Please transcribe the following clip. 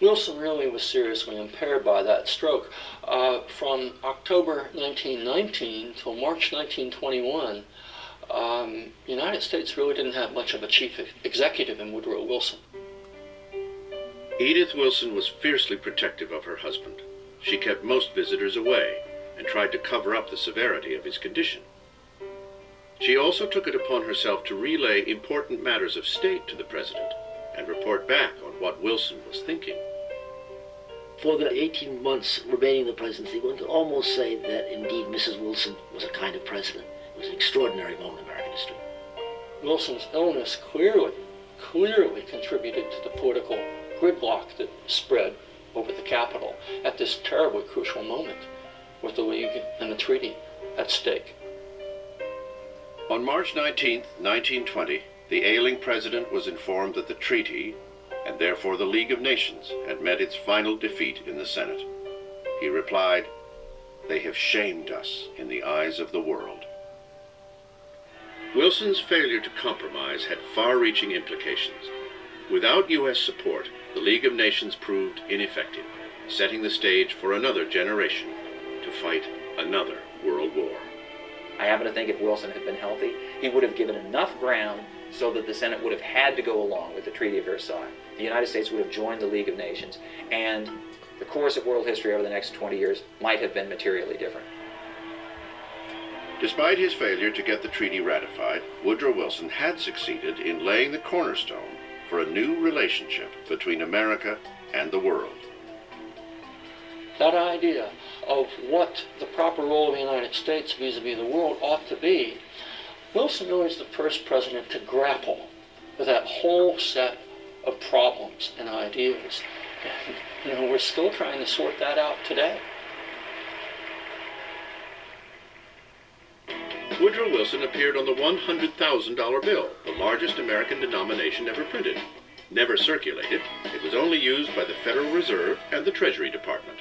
Wilson really was seriously impaired by that stroke. From October 1919 till March 1921, the United States really didn't have much of a chief executive in Woodrow Wilson. Edith Wilson was fiercely protective of her husband. She kept most visitors away and tried to cover up the severity of his condition. She also took it upon herself to relay important matters of state to the president and report back on what Wilson was thinking. For the 18 months remaining in the presidency, one could almost say that indeed Mrs. Wilson was a kind of president. It was an extraordinary moment in American history. Wilson's illness clearly contributed to the political gridlock that spread over the Capitol at this terribly crucial moment with the League and the treaty at stake. On March 19, 1920, the ailing president was informed that the treaty, and therefore the League of Nations, had met its final defeat in the Senate. He replied, "They have shamed us in the eyes of the world." Wilson's failure to compromise had far-reaching implications. Without U.S. support, the League of Nations proved ineffective, setting the stage for another generation to fight another world war. I happen to think if Wilson had been healthy, he would have given enough ground so that the Senate would have had to go along with the Treaty of Versailles. The United States would have joined the League of Nations, and the course of world history over the next 20 years might have been materially different. Despite his failure to get the treaty ratified, Woodrow Wilson had succeeded in laying the cornerstone for a new relationship between America and the world. That idea of what the proper role of the United States vis-a-vis the world ought to be, Wilson really is the first president to grapple with that whole set of problems and ideas. And, we're still trying to sort that out today. Woodrow Wilson appeared on the $100,000 bill, the largest American denomination ever printed. Never circulated, it was only used by the Federal Reserve and the Treasury Department.